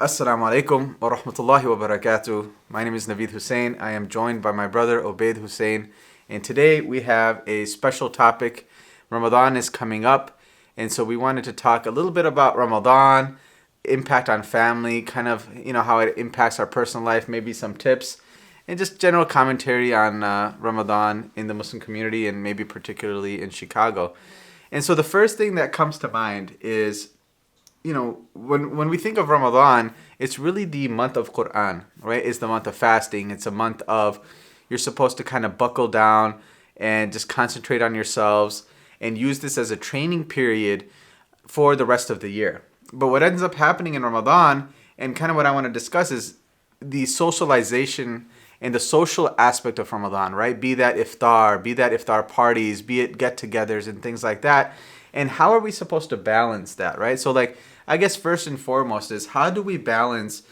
Assalamu alaikum wa rahmatullahi wa barakatuh. My name is Naveed Husain. I am joined by my brother Obaid Husain. And today we have a special topic. Ramadan is coming up. And so we wanted to talk a little bit about Ramadan, impact on family, kind of, how it impacts our personal life, maybe some tips, and just general commentary on Ramadan in the Muslim community and maybe particularly in Chicago. And so the first thing that comes to mind is, when we think of Ramadan, it's really the month of Quran, right? It's the month of fasting. It's a month of you're supposed to kind of buckle down and just concentrate on yourselves and use this as a training period for the rest of the year. But what ends up happening in Ramadan, and kind of what I want to discuss, is the socialization and the social aspect of Ramadan, right? Be that iftar parties, be it get-togethers and things like that. And how are we supposed to balance that, right? So, I guess first and foremost is how do we balance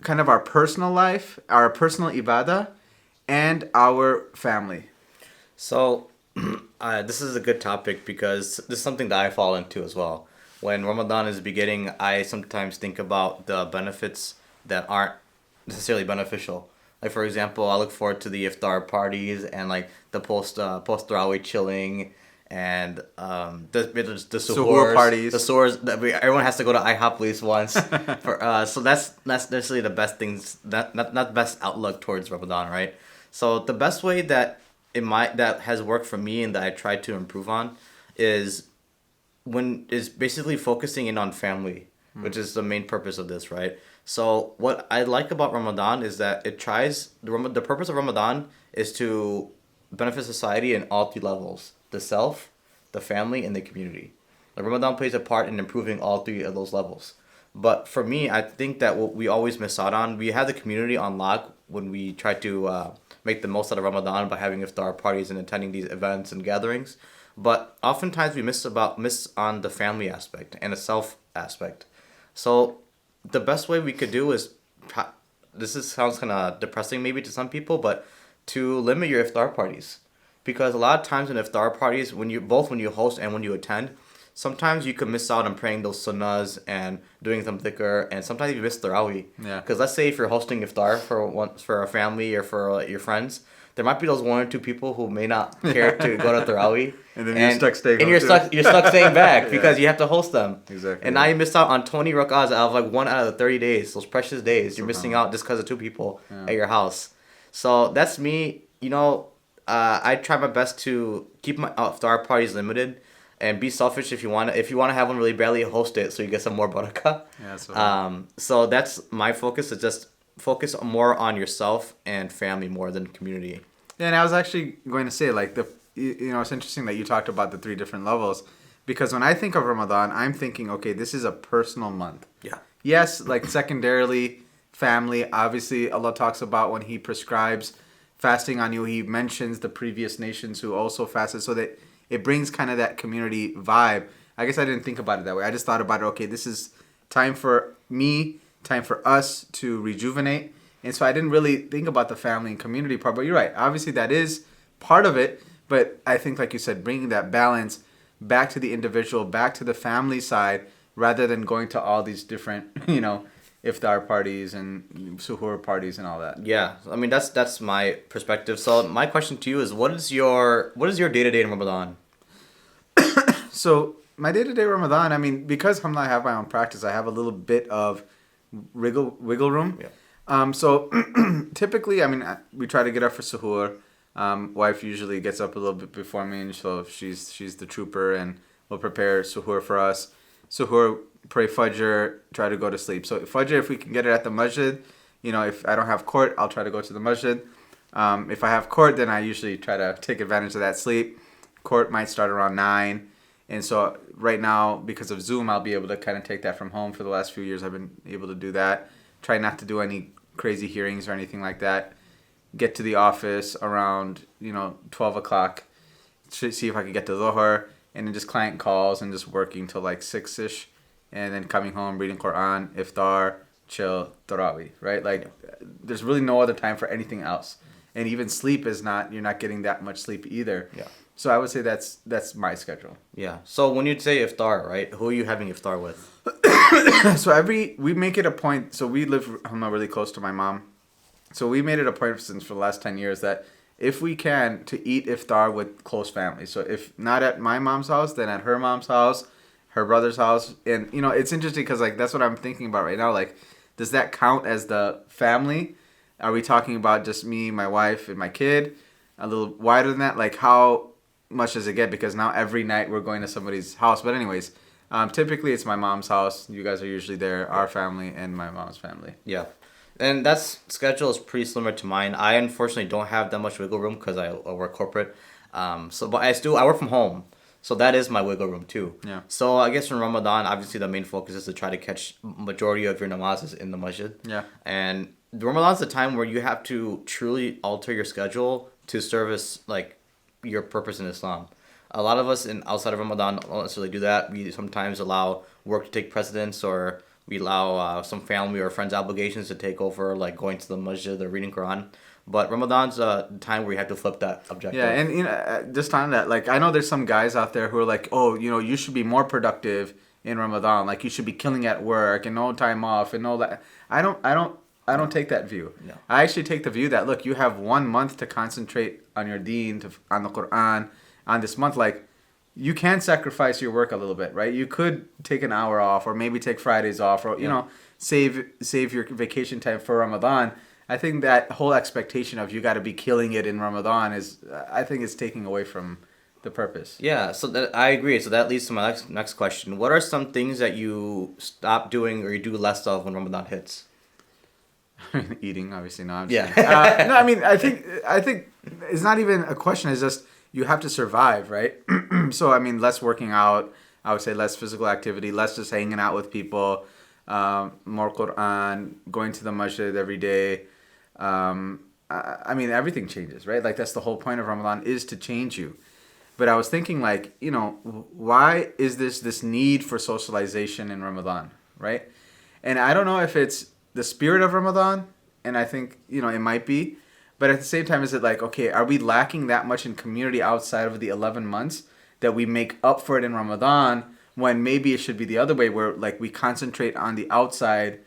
kind of our personal life, our personal ibadah, and our family? So, this is a good topic because this is something that I fall into as well. When Ramadan is beginning, I sometimes think about the benefits that aren't necessarily beneficial. Like, for example, I look forward to the iftar parties and the post Tarawih chilling and the Suhoor parties. The suhoors that everyone has to go to IHOP at least once. So that's necessarily the best things, not the best outlook towards Ramadan, right? So the best way that that has worked for me and that I try to improve on is basically focusing in on family, which is the main purpose of this, right? So what I like about Ramadan is that the purpose of Ramadan is to benefit society in all three levels: the self, the family, and the community. Ramadan plays a part in improving all three of those levels. But for me, I think that what we always miss out on, we have the community on lock when we try to make the most out of Ramadan by having iftar parties and attending these events and gatherings. But oftentimes we miss on the family aspect and the self aspect. So the best way we could do is, sounds kind of depressing maybe to some people, but to limit your iftar parties. Because a lot of times in iftar parties, when you host and when you attend, sometimes you could miss out on praying those sunnahs and doing some dhikr, and sometimes you miss tarawih. Yeah. Because let's say if you're hosting iftar for a family or for your friends, there might be those one or two people who may not care to go to tarawih, and then you're stuck staying. And you're stuck staying back because you have to host them. Exactly. And now you missed out on 20 rak'ahs out of 1 out of the 30 days. Those precious days you're missing out just because of two people at your house. So that's me. I try my best to keep my iftar parties limited, and be selfish if you want to have one really badly, host it so you get some more barakah. Yeah. So that's my focus, is just focus more on yourself and family more than community. Yeah, and I was actually going to say it's interesting that you talked about the three different levels, because when I think of Ramadan, I'm thinking, okay, this is a personal month. Yeah. Yes, secondarily, family. Obviously, Allah talks about when He prescribes fasting on you, He mentions the previous nations who also fasted, so that it brings kind of that community vibe. I guess I didn't think about it that way. I just thought about it, okay, this is time for me, time for us to rejuvenate. And so I didn't really think about the family and community part. But you're right. Obviously, that is part of it. But I think, like you said, bringing that balance back to the individual, back to the family side, rather than going to all these different, iftar parties and suhoor parties and all that. Yeah, I mean that's my perspective. So my question to you is, what is your day-to-day in Ramadan? So my day-to-day Ramadan, I mean, because alhamdulillah, I have my own practice, I have a little bit of wiggle room. Yeah. So typically, I mean, we try to get up for suhoor. Wife usually gets up a little bit before me, and so she's the trooper and will prepare suhoor for us. Suhoor, pray fajr, try to go to sleep. So fajr, if we can get it at the masjid, if I don't have court, I'll try to go to the masjid. If I have court, then I usually try to take advantage of that sleep. Court might start around 9. And so right now, because of Zoom, I'll be able to kind of take that from home. For the last few years, I've been able to do that. Try not to do any crazy hearings or anything like that. Get to the office around, 12 o'clock. See if I can get to Dhuhr. And then just client calls and just working till 6-ish. And then coming home, reading Quran, iftar, chill, tarawih, right? There's really no other time for anything else. And even sleep you're not getting that much sleep either. Yeah. So I would say that's my schedule. Yeah. So when you say iftar, right, who are you having iftar with? So we make it a point. So we live, I'm not really close to my mom. So we made it a point since for the last 10 years that if we can, to eat iftar with close family. So if not at my mom's house, then at her mom's house, her brother's house. And, it's interesting because, like, that's what I'm thinking about right now. Like, does that count as the family? Are we talking about just me, my wife, and my kid? A little wider than that? Like, how much does it get? Because now every night we're going to somebody's house. But anyways, typically it's my mom's house. You guys are usually there, our family and my mom's family. Yeah. And that's schedule is pretty similar to mine. I unfortunately don't have that much wiggle room because I work corporate. But I work from home. So that is my wiggle room too. Yeah. So I guess in Ramadan, obviously the main focus is to try to catch majority of your namazes in the masjid. Yeah. And the Ramadan's the time where you have to truly alter your schedule to service like your purpose in Islam. A lot of us outside of Ramadan don't necessarily do that. We sometimes allow work to take precedence, or we allow some family or friends' obligations to take over, like going to the masjid or reading Quran. But Ramadan's a time where you have to flip that objective. Yeah, and just on that, like, I know there's some guys out there who are like, oh, you should be more productive in Ramadan. Like, you should be killing at work and no time off and all that. I don't take that view. No. I actually take the view that, look, you have 1 month to concentrate on your deen, on the Quran, on this month. Like, you can sacrifice your work a little bit, right? You could take an hour off, or maybe take Fridays off, or save your vacation time for Ramadan. I think that whole expectation of you got to be killing it in Ramadan I think it's taking away from the purpose. Yeah, so I agree. So that leads to my next question. What are some things that you stop doing or you do less of when Ramadan hits? Eating, obviously, no. Yeah. No, I mean, I think it's not even a question. It's just you have to survive, right? So, I mean, less working out. I would say less physical activity, less just hanging out with people, more Quran, going to the masjid every day. I mean, everything changes, right? Like, that's the whole point of Ramadan, is to change you. But I was thinking, like, why is this need for socialization in Ramadan, right? And I don't know if it's the spirit of Ramadan, and I think, it might be. But at the same time, is it like, okay, are we lacking that much in community outside of the 11 months that we make up for it in Ramadan, when maybe it should be the other way, where, like, we concentrate on the outside,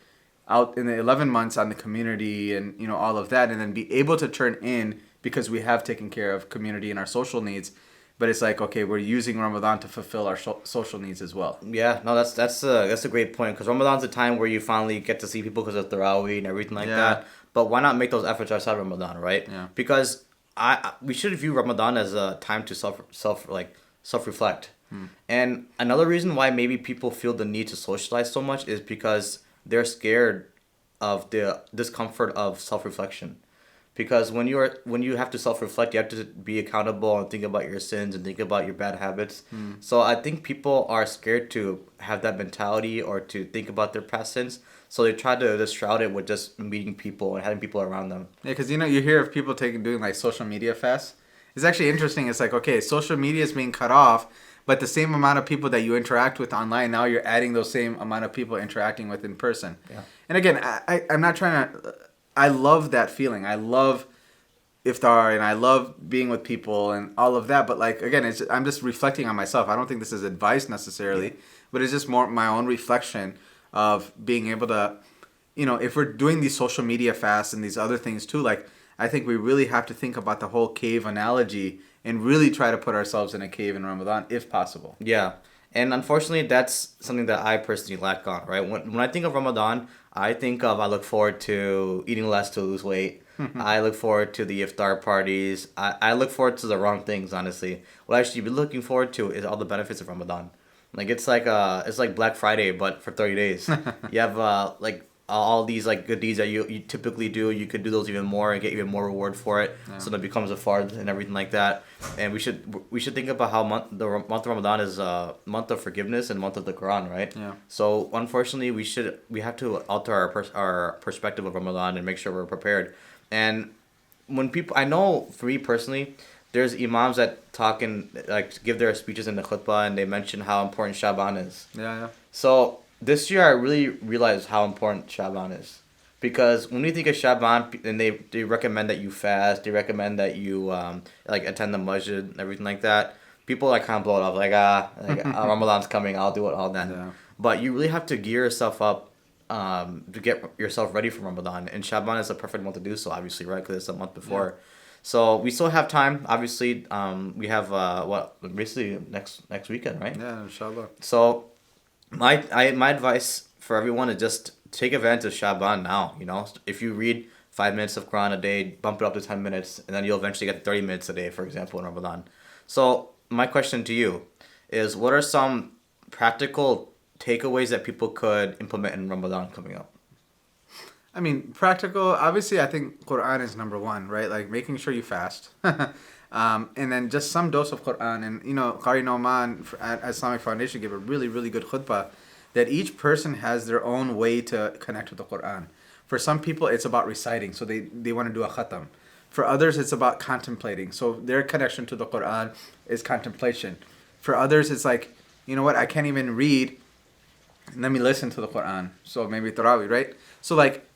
out in the 11 months on the community and, all of that, and then be able to turn in because we have taken care of community and our social needs. But it's like, okay, we're using Ramadan to fulfill our social needs as well. Yeah, no, that's a great point, because Ramadan's a time where you finally get to see people because of Tarawih and everything like that. But why not make those efforts outside of Ramadan, right? Yeah. Because we should view Ramadan as a time to self-reflect. And another reason why maybe people feel the need to socialize so much is because they're scared of the discomfort of self-reflection. Because when you have to self-reflect, you have to be accountable and think about your sins and think about your bad habits. So I think people are scared to have that mentality or to think about their past sins. So they try to just shroud it with just meeting people and having people around them. Yeah, because you hear of people doing like social media fasts. It's actually interesting. It's like, okay, social media is being cut off, but the same amount of people that you interact with online, now you're adding those same amount of people interacting with in person. Yeah. And again, I'm not trying to... I love that feeling. I love iftar and I love being with people and all of that. But, like, again, I'm just reflecting on myself. I don't think this is advice necessarily, but it's just more my own reflection of being able to, if we're doing these social media fasts and these other things too, like, I think we really have to think about the whole cave analogy and really try to put ourselves in a cave in Ramadan if possible. Yeah. And unfortunately, that's something that I personally lack on, right? When I think of Ramadan, I look forward to eating less to lose weight. I look forward to the iftar parties. I look forward to the wrong things, honestly. What I should be looking forward to is all the benefits of Ramadan. Like, it's like Black Friday, but for 30 days. You have all these like good deeds that you typically do. You could do those even more and get even more reward for it. Yeah. So that becomes a fard and everything like that. And we should think about how the month of Ramadan is a month of forgiveness and month of the Quran, right? Yeah. So unfortunately, we have to alter our perspective of Ramadan and make sure we're prepared. And when people, I know for me personally, there's imams that talk and like give their speeches in the khutbah and they mention how important Shaban is. Yeah. So this year I really realized how important Shaban is. Because when you think of Shaban, and they recommend that you fast, they recommend that you attend the masjid and everything like that, people kind of blow it off, like Ramadan's coming, I'll do it, all that. Yeah. but you really have to gear yourself up to get yourself ready for Ramadan. And Shaban is a perfect month to do so, obviously, right? Because it's a month before. Yeah. So we still have time. Obviously, we have basically next weekend, right? Yeah, inshallah. So my advice for everyone is just take advantage of Shaban now. You know, if you read 5 minutes of Quran a day, bump it up to 10 minutes, and then you'll eventually get 30 minutes a day, for example, in Ramadan. So my question to you is, what are some practical takeaways that people could implement in Ramadan coming up? I mean, practical, obviously, I think Quran is number one, right? Like making sure you fast. And then just some dose of Quran. And, Qari Noman at Islamic Foundation gave a really, really good khutbah that each person has their own way to connect with the Quran. For some people, it's about reciting, so they want to do a khatam. For others, it's about contemplating. So their connection to the Quran is contemplation. For others, it's like, you know what, I can't even read. Let me listen to the Quran. So maybe Tarawih, right? So like,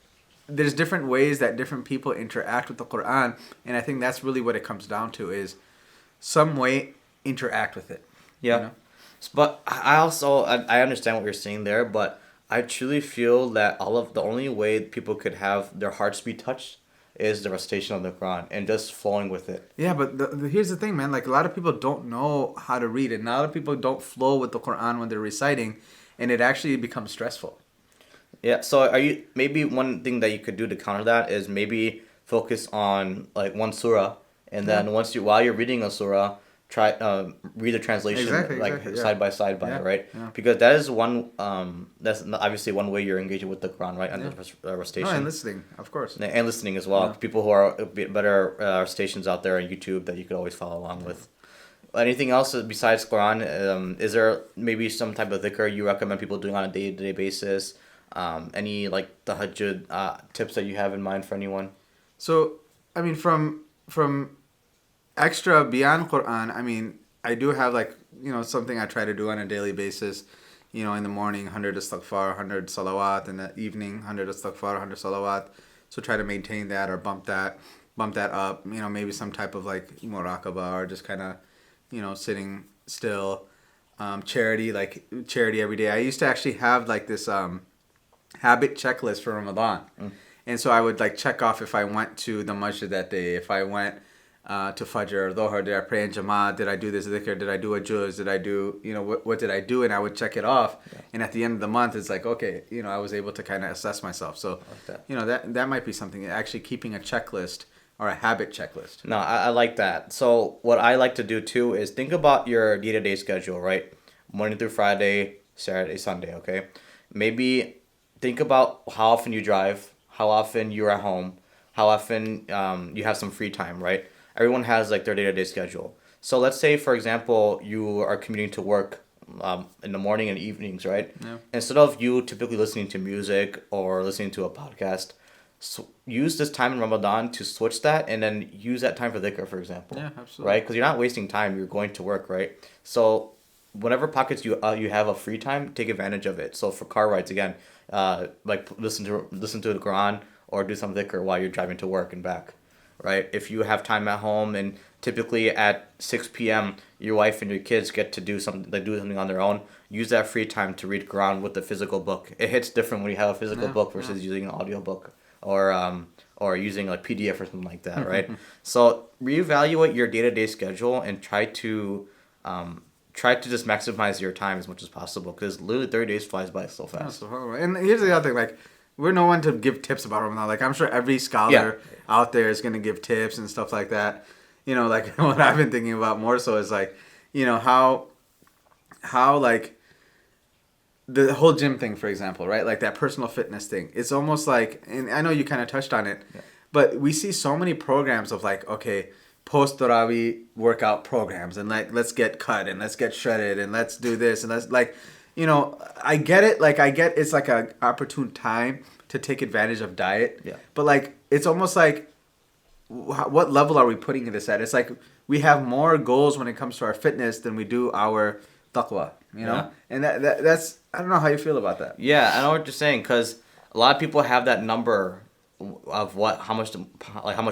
there's different ways that different people interact with the Quran, and I think that's really what it comes down to is some way interact with it. Yeah. You know? But I understand what you're saying there, but I truly feel that the only way people could have their hearts be touched is the recitation of the Quran and just flowing with it. Yeah, but here's the thing, man. Like, a lot of people don't know how to read it. And a lot of people don't flow with the Quran when they're reciting, and it actually becomes stressful. Yeah, so maybe one thing that you could do to counter that is maybe focus on like one surah, and then while you're reading a surah, try read the translation side by side by it, right? Yeah. Because that is one that's obviously one way you're engaging with the Quran, right? And the recitation. Oh, and listening, of course. And listening as well. Yeah. People who are a bit better recitations out there on YouTube that you could always follow along with. Anything else besides Quran? Is there maybe some type of dhikr you recommend people doing on a day-to-day basis? Any like tahajjud tips that you have in mind for anyone? So, I mean, from extra beyond Quran, I mean, I do have like, something I try to do on a daily basis. In the morning, 100 istighfar, 100 salawat. In the evening, 100 istighfar, 100 salawat. So try to maintain that or bump that up. Maybe some type of like muraqabah or just kind of, sitting still. Charity every day. I used to actually have like this habit checklist for Ramadan. And so I would like check off if I went to the masjid that day, if I went to Fajr or Dhuhr, did I pray in Jama'at, did I do this dhikr, did I do a juz, did I do, what did I do, and I would check it off. Yeah. And at the end of the month, it's like, okay, I was able to kind of assess myself. So, that might be something, actually keeping a checklist or a habit checklist. No, I like that. So what I like to do too is think about your day-to-day schedule, right? Monday through Friday, Saturday, Sunday, okay? Maybe think about how often you drive, how often you're at home, how often you have some free time, right? Everyone has like their day-to-day schedule. So let's say, for example, you are commuting to work in the morning and evenings, right? Yeah. Instead of you typically listening to music or listening to a podcast, use this time in Ramadan to switch that and then use that time for dhikr, for example. Yeah, absolutely. Right? Because you're not wasting time. You're going to work, right? So whatever pockets you have of free time, take advantage of it. So for car rides, again, like listen to the Quran or do some dhikr while you're driving to work and back, right? If you have time at home and typically at 6 p.m. your wife and your kids get to do something on their own, use that free time to read Quran with the physical book. It hits different when you have a physical book versus using an audio book or using like PDF or something like that, right? So reevaluate your day-to-day schedule and try to just maximize your time as much as possible, because literally 30 days flies by so fast. And here's the other thing, like, we're no one to give tips about Ramadan. Like, I'm sure every scholar out there is going to give tips and stuff like that. Like, what I've been thinking about more so is, like, how like, the whole gym thing, for example, right? Like, that personal fitness thing. It's almost like, and I know you kind of touched on it, but we see so many programs of, like, okay, post-Tarawih workout programs, and like, let's get cut and let's get shredded and let's do this and let's like, I get it. Like, I get it's like a opportune time to take advantage of diet. Yeah. But like, it's almost like, what level are we putting this at? It's like we have more goals when it comes to our fitness than we do our taqwa. And that's, I don't know how you feel about that. Yeah, I know what you're saying, because a lot of people have that number of how much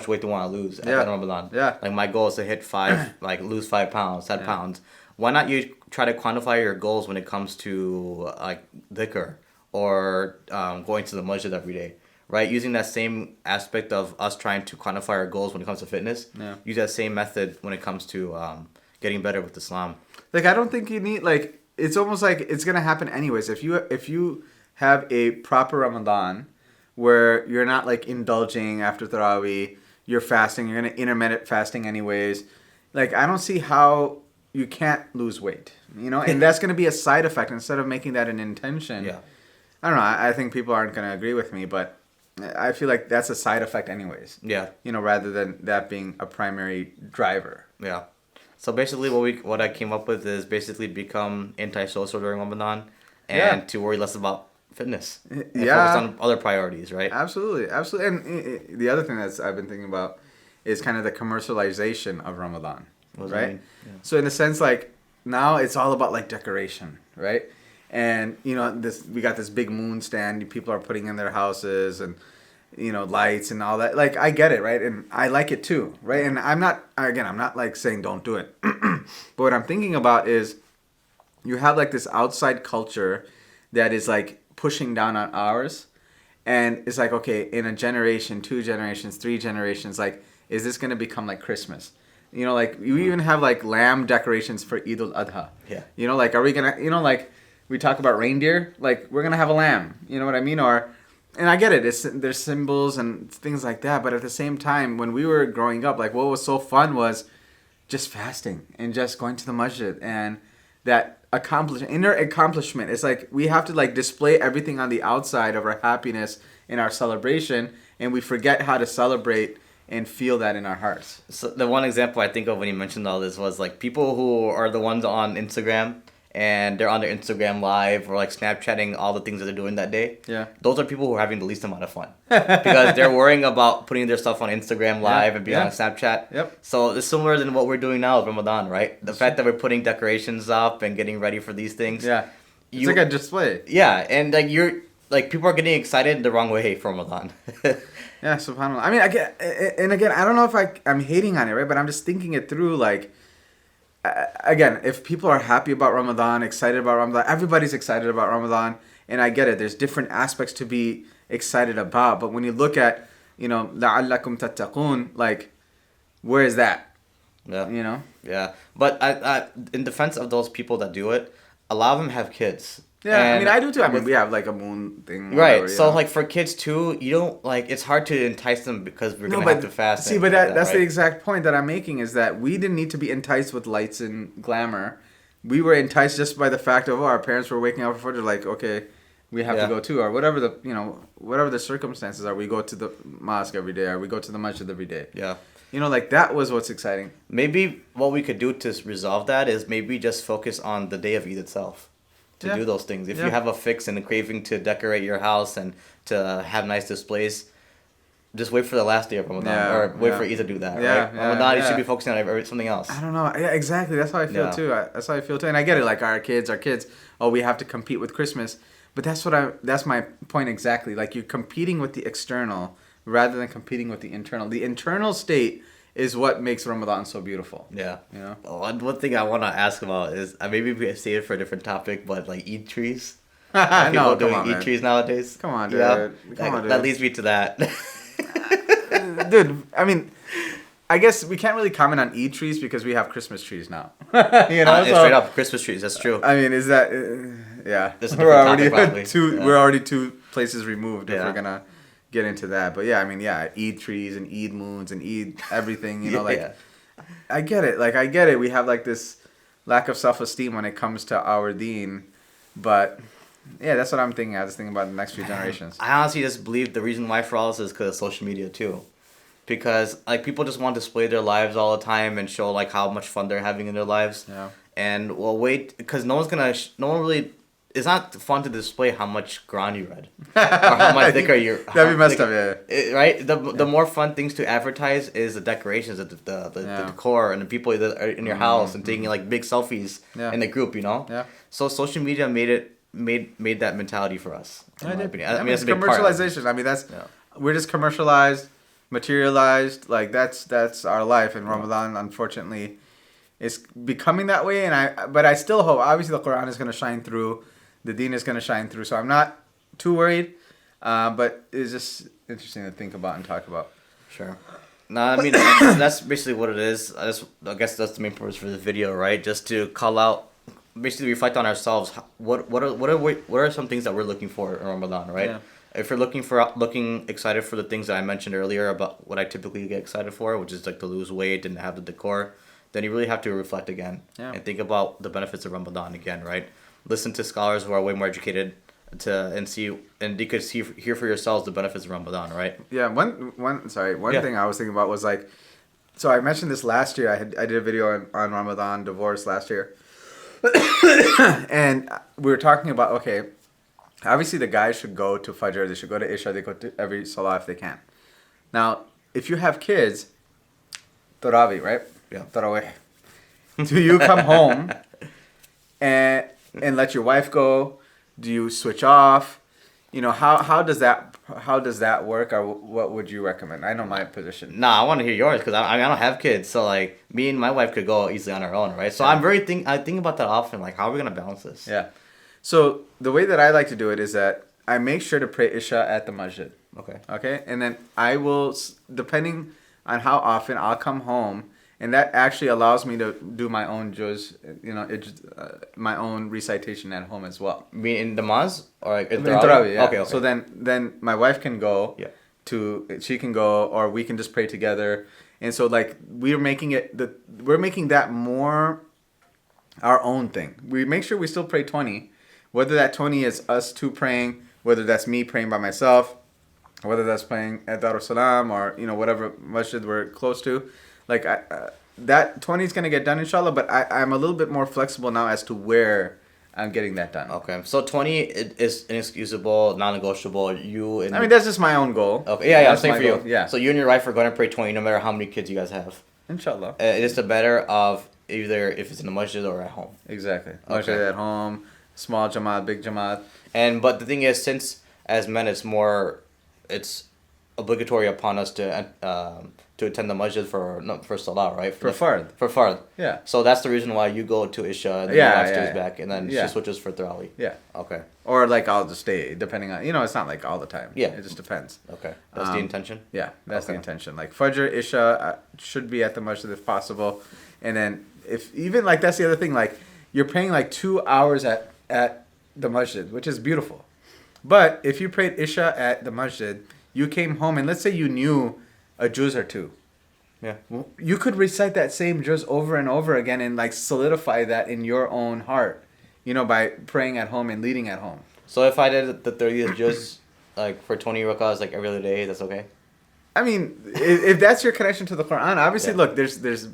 weight they want to lose at Ramadan. Yeah. Like, my goal is to hit 5, like lose 5 pounds, 10 pounds. Why not try to quantify your goals when it comes to like dhikr or going to the masjid every day, right? Using that same aspect of us trying to quantify our goals when it comes to fitness. Yeah. Use that same method when it comes to getting better with Islam. Like, I don't think you need, like, it's almost like it's gonna happen anyways. If you have a proper Ramadan where you're not like indulging after Tarawih, you're fasting, you're gonna intermittent fasting anyways. Like, I don't see how you can't lose weight, you know, and that's gonna be a side effect instead of making that an intention. Yeah. I don't know. I think people aren't gonna agree with me, but I feel like that's a side effect anyways. Yeah. You know, rather than that being a primary driver. Yeah. So basically, what I came up with is basically become antisocial during Ramadan, and to worry less about fitness. And focus on other priorities, right? Absolutely, absolutely. And the other thing that's I've been thinking about is kind of the commercialization of Ramadan, right? Yeah. So in a sense, like now it's all about like decoration, right? And you know, we got this big moon stand. People are putting in their houses and, you know, lights and all that. Like, I get it, right? And I like it too, right? And I'm not like saying don't do it. But what I'm thinking about is you have like this outside culture that is like pushing down on ours. And it's like, okay, in a generation, 2 generations, 3 generations, like, is this going to become like Christmas? You know, like, you even have like lamb decorations for Eid al-Adha. Yeah. You know, like, are we going to, you know, like, we talk about reindeer, like, we're going to have a lamb. You know what I mean? And I get it. There's symbols and things like that. But at the same time, when we were growing up, like, what was so fun was just fasting and just going to the masjid. And that inner accomplishment. It's like we have to, like, display everything on the outside of our happiness and our celebration. And we forget how to celebrate and feel that in our hearts. So the one example I think of when you mentioned all this was, like, people who are the ones on Instagram and they're on their Instagram live or like Snapchatting all the things that they're doing that day. Yeah. Those are people who are having the least amount of fun because they're worrying about putting their stuff on Instagram live and being on Snapchat. Yep. So it's similar than what we're doing now with Ramadan, right? The fact that we're putting decorations up and getting ready for these things. Yeah. It's like a display. Yeah. And like people are getting excited the wrong way for Ramadan. Yeah, subhanAllah. I mean, again, I don't know if I'm hating on it, right? But I'm just thinking it through, like, again, if people are happy about Ramadan, excited about Ramadan, everybody's excited about Ramadan, and I get it. There's different aspects to be excited about, but when you look at, you know, لَعَلَّكُمْ تَتَّقُونَ, like, where is that? Yeah. You know? Yeah. But I in defense of those people that do it, a lot of them have kids. Yeah, I mean, I do too. I mean, we have like a moon thing. Right. Whatever, so, like, for kids too, you don't, like, it's hard to entice them because we're going to have to fast. See, but that's the exact point that I'm making is that we didn't need to be enticed with lights and glamour. We were enticed just by the fact of, our parents were waking up before. They're like, okay, we have to go too. Or whatever whatever the circumstances are. We go to the mosque every day or we go to the masjid every day. Yeah. You know, like, that was what's exciting. Maybe what we could do to resolve that is maybe just focus on the day of Eid itself. To do those things. If you have a fix and a craving to decorate your house and to have nice displays, just wait for the last day of Ramadan or wait for Eid to do that. Right? Ramadan, you should be focusing on something else. I don't know. Yeah, exactly. That's how I feel too. That's how I feel too. And I get it. Like, our kids. Oh, we have to compete with Christmas. But that's my point exactly. Like, you're competing with the external rather than competing with the internal. The internal state is what makes Ramadan so beautiful. Yeah. You know? One thing I want to ask about is, maybe we could save it for a different topic, but like Eid trees. People doing Eid trees nowadays. Come on, dude. That leads me to that. Dude, I mean, I guess we can't really comment on Eid trees because we have Christmas trees now. You know, straight up Christmas trees. That's true. I mean, is that? Yeah, we're already 2 places removed if we're gonna get into that. But yeah, I mean, Eid trees and Eid moons and Eid everything. You know, like, I get it. Like, I get it. We have like this lack of self-esteem when it comes to our deen, but. Yeah, that's what I'm thinking. I was thinking about the next few generations. I honestly just believe the reason why for all this is because of social media too. Because, like, people just want to display their lives all the time and show, like, how much fun they're having in their lives. Yeah. And, well, wait, because no one really, it's not fun to display how much Quran you read. Or how much dhikr you're. That'd be messed up, yeah. Right? The more fun things to advertise is the decorations, the decor, and the people that are in your house and taking, like, big selfies in the group, you know? Yeah. So social media made that mentality for us. I mean, that's a big commercialization. I mean, we're just commercialized, materialized. Like, that's our life. And Ramadan, unfortunately, It's becoming that way, but I still hope. Obviously, the Quran is going to shine through, the Deen is going to shine through. So I'm not too worried, but it's just interesting to think about and talk about. Sure. No, I mean that's basically what it is. I guess that's the main purpose for the video, right? Just to call out, basically reflect on ourselves. What are some things that we're looking for in Ramadan, right? Yeah. If you're looking excited for the things that I mentioned earlier about what I typically get excited for, which is like to lose weight and have the decor, then you really have to reflect again and think about the benefits of Ramadan again, right? Listen to scholars who are way more educated and you could hear for yourselves the benefits of Ramadan, right? Yeah. One thing I was thinking about was like, so I mentioned this last year. I did a video on Ramadan divorce last year, and we were talking about, okay, obviously the guys should go to Fajr, they should go to Isha, they go to every Salah if they can. Now, if you have kids, Tarawih, right? Yeah. Tarawih. Do you come home and let your wife go? Do you switch off? You know, how does that work, or what would you recommend? I know my position. Nah, I want to hear yours because I don't have kids, so like me and my wife could go easily on our own, right? So I think about that often, like how are we gonna balance this? Yeah. So the way that I like to do it is that I make sure to pray Isha at the masjid. Okay. Okay, and then I will, depending on how often, I'll come home, and that actually allows me to do my own juz, my own recitation at home as well. You mean in namaz or like in Tarawih, yeah. Okay. So then my wife can go. Yeah. She can go, or we can just pray together. And so like we're making that more our own thing. We make sure we still pray 20, whether that 20 is us two praying, whether that's me praying by myself, whether that's praying at Darussalam or whatever masjid we're close to. Like that 20 is gonna get done inshallah, but I'm a little bit more flexible now as to where I'm getting that done. Okay, so 20 is inexcusable, non-negotiable. I mean, that's just my own goal. Okay, yeah, I'm That's saying my for you. goal, yeah. So you and your wife are going to pray 20 no matter how many kids you guys have. Inshallah. It is the better of either if it's in the masjid or at home. Exactly. Okay. Masjid at home, small jamaat, big jamaat. But the thing is, since as men it's obligatory upon us to attend the masjid for salah, right? For fard. For fard. Yeah. So that's the reason why you go to Isha and then Yeah, your wife yeah, stays yeah. back and then Yeah. she switches for Tarawih. Yeah. Okay. Or like I'll just stay, depending on, it's not like all the time. Yeah. It just depends. Okay. That's the intention? Yeah, that's the Okay. intention. Like Fajr, Isha should be at the masjid if possible. And then if even like that's the other thing, like you're praying like 2 hours at the masjid, which is beautiful. But if you prayed Isha at the masjid, you came home and let's say you knew a juz or two. Yeah. You could recite that same juz over and over again and like solidify that in your own heart, by praying at home and leading at home. So if I did the 30th juz like for 20 rakahs like every other day, that's okay? I mean, if that's your connection to the Quran, obviously, Yeah. look, there's,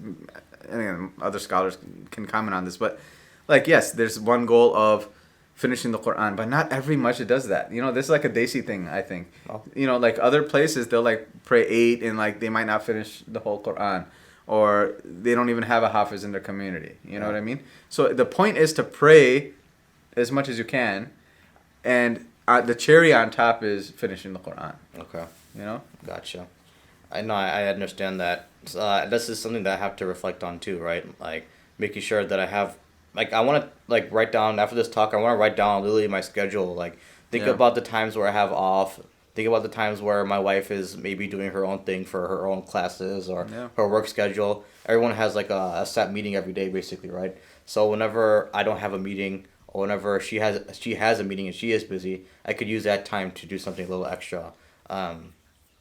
and other scholars can comment on this, but like, yes, there's one goal of finishing the Quran, but not every masjid does that. This is like a Desi thing, I think. Oh. Like other places, they'll like pray 8 and like they might not finish the whole Quran, or they don't even have a hafiz in their community. You know what I mean? So the point is to pray as much as you can, and the cherry on top is finishing the Quran. Okay. Gotcha. I know, I understand that. This is something that I have to reflect on too, right? Like making sure that I have, like I want to like write down after this talk. I want to write down literally my schedule. Like think about the times where I have off. Think about the times where my wife is maybe doing her own thing for her own classes or her work schedule. Everyone has like a set meeting every day, basically, right? So whenever I don't have a meeting or whenever she has a meeting and she is busy, I could use that time to do something a little extra.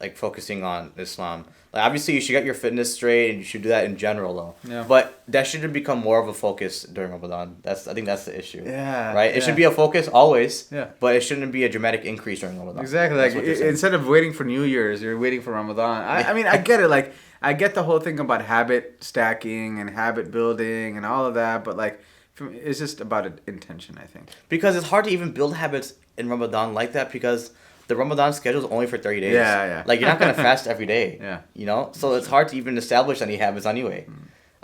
Like focusing on Islam. Like obviously you should get your fitness straight and you should do that in general though. Yeah. But that shouldn't become more of a focus during Ramadan. I think that's the issue. Yeah. Right? It should be a focus always. Yeah. But it shouldn't be a dramatic increase during Ramadan. Exactly. That's Like what you're saying. instead of waiting for New Year's, you're waiting for Ramadan. I mean, I get it. Like I get the whole thing about habit stacking and habit building and all of that, but like it's just about intention, I think. Because it's hard to even build habits in Ramadan like that because the Ramadan schedule is only for 30 days. Yeah, yeah. Like you're not gonna fast every day. Yeah. So it's hard to even establish any habits anyway.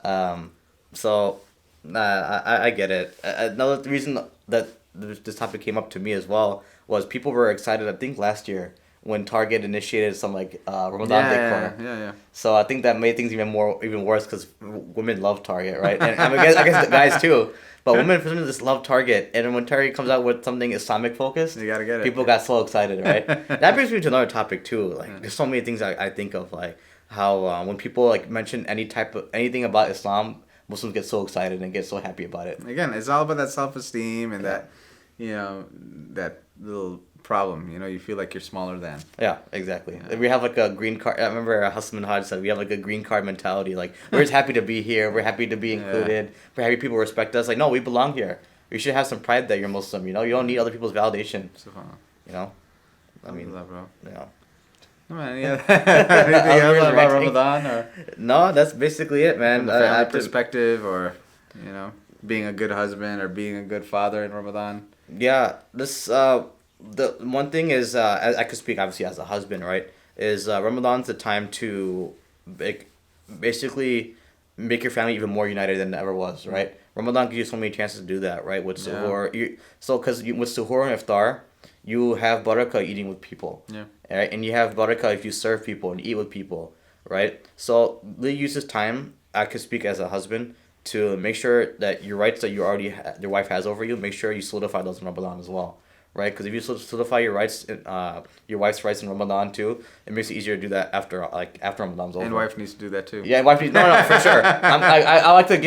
I get it. Another reason that this topic came up to me as well was people were excited. I think last year when Target initiated some like Ramadan decor. Yeah. So I think that made things even worse because women love Target, right? And I guess the guys too. But women for some reason just love Target, and then when Target comes out with something Islamic focused, You gotta get it. people got so excited, right? That brings me to another topic too. Like there's so many things I think of, like how when people like mention anything about Islam, Muslims get so excited and get so happy about it. Again, it's all about that self-esteem and that, that little problem. You feel like you're smaller than. Yeah, exactly. We have like a green card. I remember Hassan Haj said we have like a green card mentality. Like we're just happy to be here. We're happy to be included. We're happy people respect us. Like no, we belong here. You should have some pride that you're Muslim. You don't need other people's validation. You know, I mean, bro. Yeah. Anything else about Ramadan or? No, that's basically it, man. From the family perspective, or being a good husband or being a good father in Ramadan. Yeah, this the one thing is I could speak obviously as a husband, right? Is Ramadan's the time to basically make your family even more united than it ever was, right? Ramadan gives you so many chances to do that, right? With suhoor, because with suhoor and iftar, you have barakah eating with people, right? And you have barakah if you serve people and eat with people, right? So they use this time. I could speak as a husband to make sure that your rights that your wife has over you, make sure you solidify those in Ramadan as well, right? Because if you solidify your rights, your wife's rights in Ramadan too, it makes it easier to do that after Ramadan's over. And wife needs to do that too. Yeah, wife needs. No, for sure. I like to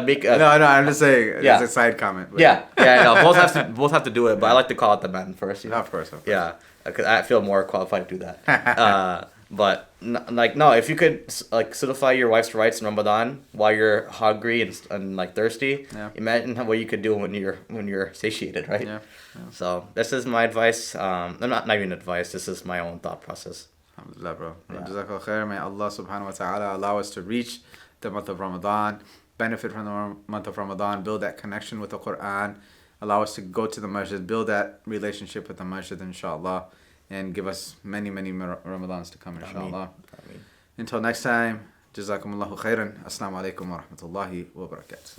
make. No, I'm just saying. It's a side comment. But. Yeah. No, both have to do it, but I like to call out the man first. Of course. Yeah, because I feel more qualified to do that. But if you could solidify your wife's rights in Ramadan while you're hungry and thirsty, imagine what you could do when you're satiated, right? Yeah. So this is my advice. Not even advice. This is my own thought process. Alhamdulillah, bro. Jazakallah khair. May Allah subhanahu wa ta'ala allow us to reach the month of Ramadan, benefit from the month of Ramadan, build that connection with the Quran, allow us to go to the masjid, build that relationship with the masjid, inshallah, and give us many, many Ramadans to come, inshallah. Ameen. Until next time, Jazakumullahu khairan. Assalamu alaikum wa rahmatullahi wa barakatuh.